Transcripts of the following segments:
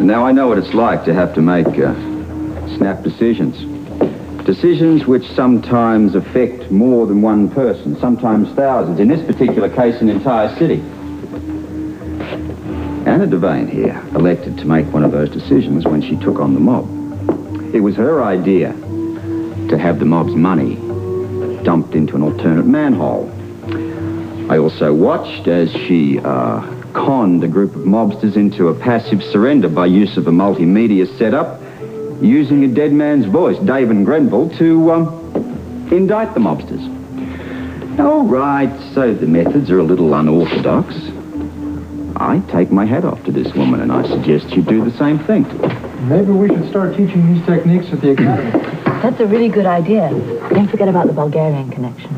Now, I know what it's like to have to make snap decisions. Decisions which sometimes affect more than one person, sometimes thousands. In this particular case, an entire city. Anna Devane here elected to make one of those decisions when she took on the mob. It was her idea to have the mob's money dumped into an alternate manhole. I also watched as she conned a group of mobsters into a passive surrender by use of a multimedia setup, using a dead man's voice, David Grenville, to indict the mobsters. All right, so the methods are a little unorthodox. I take my hat off to this woman, and I suggest you do the same thing. Maybe we should start teaching these techniques at the academy. That's a really good idea. Don't forget about the Bulgarian connection.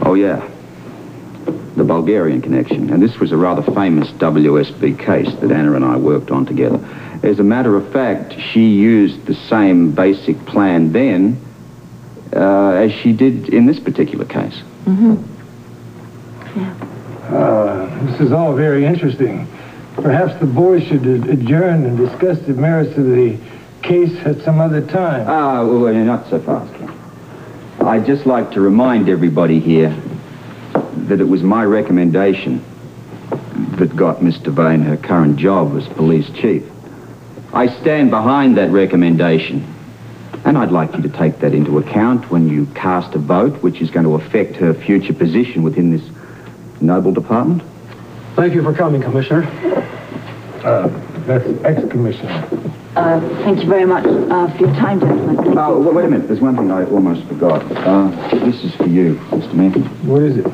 Oh, yeah. The Bulgarian connection. And this was a rather famous WSB case that Anna and I worked on together. As a matter of fact, she used the same basic plan then as she did in this particular case. Mm-hmm. Yeah. This is all very interesting. Perhaps the boys should adjourn and discuss the merits of the case at some other time. Well, not so fast, Ken. I'd just like to remind everybody here that it was my recommendation that got Miss Devane her current job as police chief. I stand behind that recommendation, and I'd like you to take that into account when you cast a vote which is going to affect her future position within this noble department. Thank you for coming, Commissioner. That's ex-commissioner. Thank you very much for your time, gentlemen. Thank you. Wait a minute. There's one thing I almost forgot. This is for you, Mr. Mayor. What is it?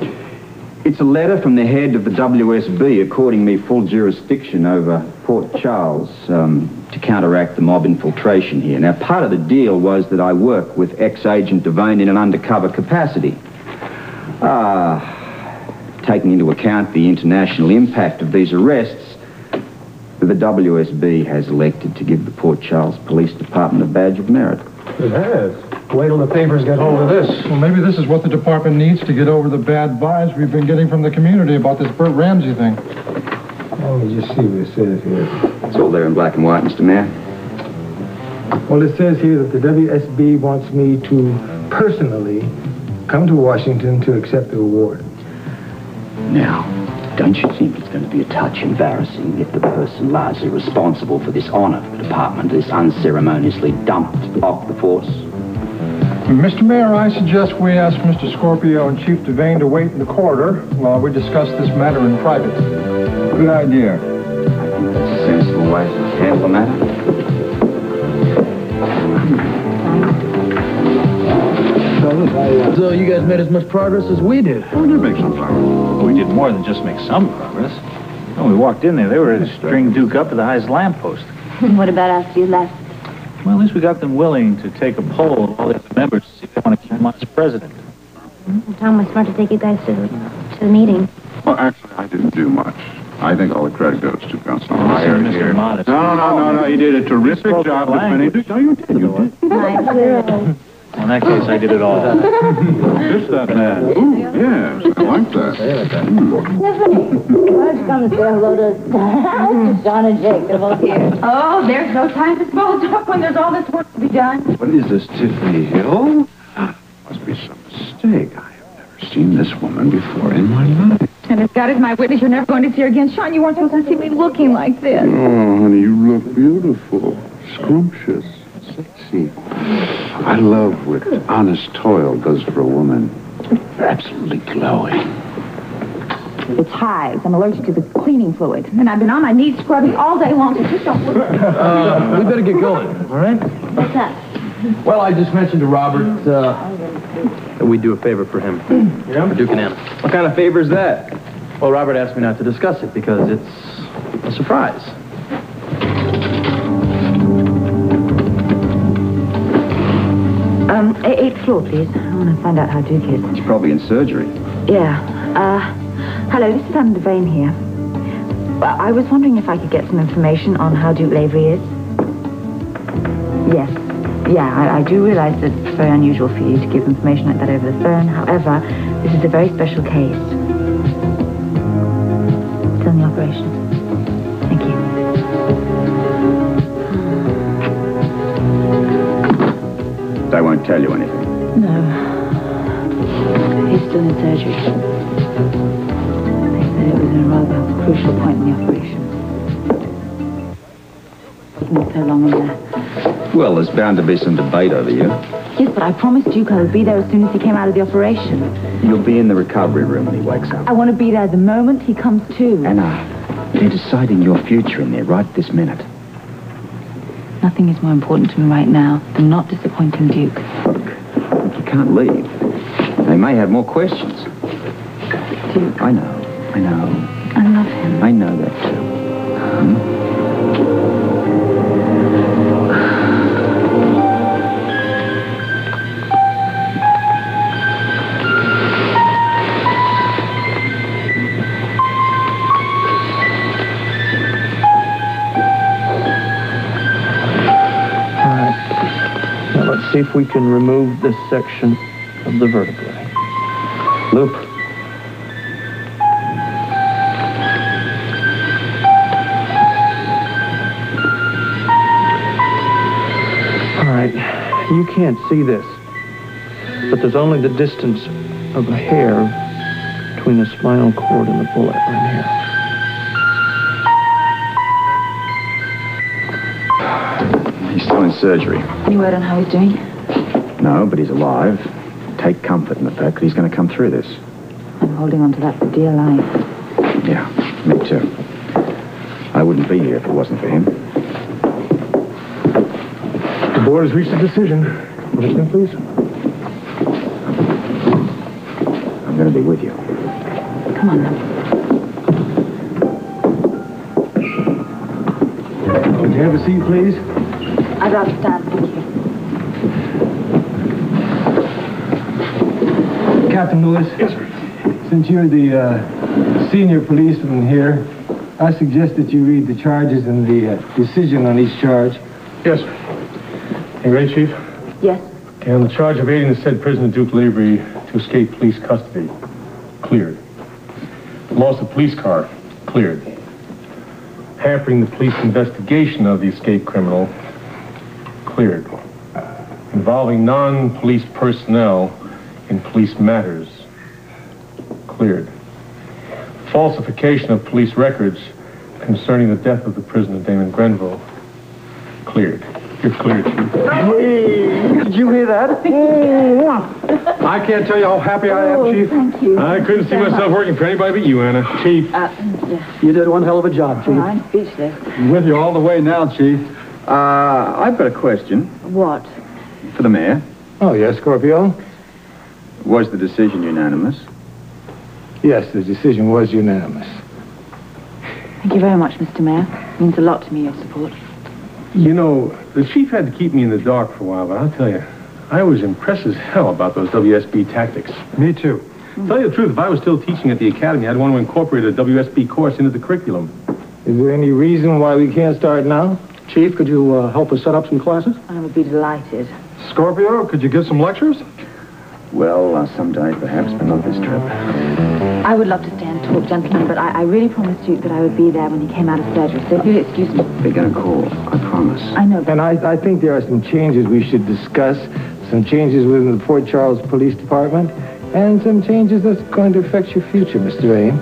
It's a letter from the head of the WSB according me full jurisdiction over Port Charles to counteract the mob infiltration here. Now, part of the deal was that I work with ex-agent Devane in an undercover capacity. Taking into account the international impact of these arrests, the WSB has elected to give the Port Charles Police Department a badge of merit. It has. Wait till the papers get hold of this. Well, maybe this is what the department needs to get over the bad vibes we've been getting from the community about this Burt Ramsey thing. Let me just see what it says here. It's all there in black and white, Mr. Mayor. Well, it says here that the WSB wants me to personally come to Washington to accept the award. Now, don't you think it's going to be a touch embarrassing if the person largely responsible for this honor for the department is unceremoniously dumped off the force? Mr. Mayor, I suggest we ask Mr. Scorpio and Chief Devane to wait in the corridor while we discuss this matter in private. Good idea. I think that's a sensible way to handle the matter. So you guys made as much progress as we did. We did make some progress. We did more than just make some progress. When we walked in there, they were ready to string Duke up to the highest lamppost. What about after you left? Well, at least we got them willing to take a poll of all the other members to see if they want to keep him on as president. Tom was smart to take you guys to the meeting. Well, actually, I didn't do much. I think all the credit goes to Councilor Mr. Modest. No. You did a terrific job defending. No, you did. My will. Well, in that case, I did it all. Just that man. Ooh, yes, I like that. Stephanie, why don't you come and say hello to John and Jake? They're both here. Oh, there's no time to small talk when there's all this work to be done. What is this, Tiffany Hill? Must be some mistake. I have never seen this woman before in my life. And as God is my witness, you're never going to see her again. Sean, you weren't supposed to see me looking like this. Oh, honey, you look beautiful. Scrumptious. Sexy. I love what honest toil does for a woman. You're absolutely glowing. It's hives. I'm allergic to the cleaning fluid. And I've been on my knees scrubbing all day long, so just don't look. We better get going, all right? What's that? Well, I just mentioned to Robert that we do a favor for him. Yeah? For Duke and Anna. What kind of favor is that? Well, Robert asked me not to discuss it because it's a surprise. Eighth floor, please. I want to find out how Duke is. He's probably in surgery. Yeah. Hello, this is Anna Devane here. I was wondering if I could get some information on how Duke Lavery is. Yes. Yeah, I do realize that it's very unusual for you to give information like that over the phone. However, this is a very special case. Still in the operation. Thank you. tell you anything? No. He's still in surgery. They said it was a rather crucial point in the operation. Not so long in there. Well, there's bound to be some debate over you. Yes, but I promised Duke I would be there as soon as he came out of the operation. You'll be in the recovery room when he wakes up. I want to be there the moment he comes to. Anna, they're deciding your future in there right this minute. Nothing is more important to me right now than not disappointing Duke. Look, you can't leave. They may have more questions. Duke. I know. I love him. I know that too. See if we can remove this section of the vertebrae. Loop. All right, you can't see this, but there's only the distance of a hair between the spinal cord and the bullet right here. He's still in surgery. Any word on how he's doing? No, but he's alive. Take comfort in the fact that he's going to come through this. I'm holding on to that for dear life. Yeah, me too. I wouldn't be here if it wasn't for him. The board has reached a decision. Listening, please. I'm going to be with you. Come on, then. Would you have a seat, please? I'd rather stand, thank you. Captain Lewis. Yes, sir. Since you're the senior policeman here, I suggest that you read the charges and the decision on each charge. Yes, sir. You ready, Chief? Yes. Okay, on the charge of aiding the said prisoner, Duke Lavery, to escape police custody, cleared. Loss of police car, cleared. Hampering the police investigation of the escaped criminal, cleared. Involving non-police personnel in police matters, cleared. Falsification of police records concerning the death of the prisoner, Damon Grenville, cleared. You're cleared, Chief. Hey, did you hear that? I can't tell you how happy I am, Chief. Thank you. I couldn't see myself working for anybody but you, Anna. Chief. Yeah. You did one hell of a job, Chief. I'm speechless. I'm with you all the way now, Chief. I've got a question What? for the mayor. Oh, yes, Scorpio? Was the decision unanimous? Yes, the decision was unanimous. Thank you very much, Mr. Mayor. It means a lot to me, your support. You know, the chief had to keep me in the dark for a while, but I'll tell you, I was impressed as hell about those WSB tactics. Me too. Tell you the truth, if I was still teaching at the academy, I'd want to incorporate a WSB course into the curriculum. Is there any reason why we can't start now? Chief, could you help us set up some classes? I would be delighted. Scorpio, could you give some lectures? Well, someday perhaps, but not this trip. I would love to stay and talk, gentlemen, but I really promised Duke that I would be there when he came out of surgery, so if you'll excuse me. They're going to call, I promise. I know, but And I think there are some changes we should discuss, some changes within the Port Charles Police Department, and some changes that's going to affect your future, Mr. Vane.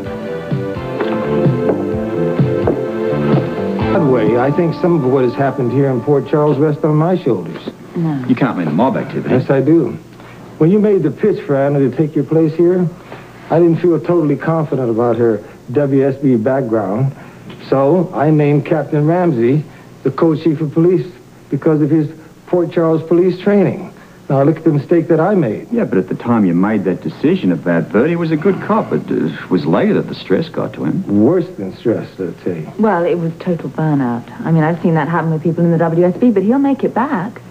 By the way, I think some of what has happened here in Port Charles rests on my shoulders. no. You can't mean the mob activity. Yes, I do. When you made the pitch for Anna to take your place here, I didn't feel totally confident about her WSB background. So I named Captain Ramsey the co-chief of police because of his Port Charles police training. Now look at the mistake that I made. Yeah, but at the time you made that decision about Bert, he was a good cop. It was later that the stress got to him. Worse than stress, I'd say. Well, it was total burnout. I mean, I've seen that happen with people in the WSB, but he'll make it back.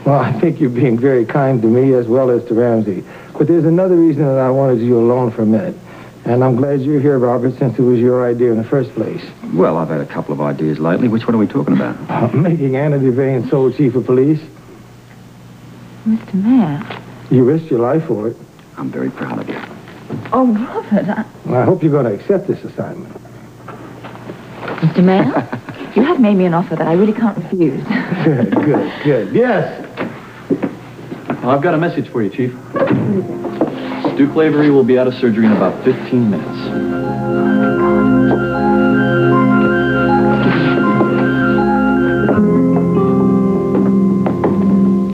Well, I think you're being very kind to me as well as to Ramsey. But there's another reason that I wanted you alone for a minute. And I'm glad you're here, Robert, since it was your idea in the first place. Well, I've had a couple of ideas lately. Which one are we talking about? Making Anna Devane sole chief of police. Mr. Mayor. You risked your life for it. I'm very proud of you. Oh, Robert, I hope you're going to accept this assignment. Mr. Mayor, you have made me an offer that I really can't refuse. Good. Yes. Well, I've got a message for you, Chief. Duke Lavery will be out of surgery in about 15 minutes.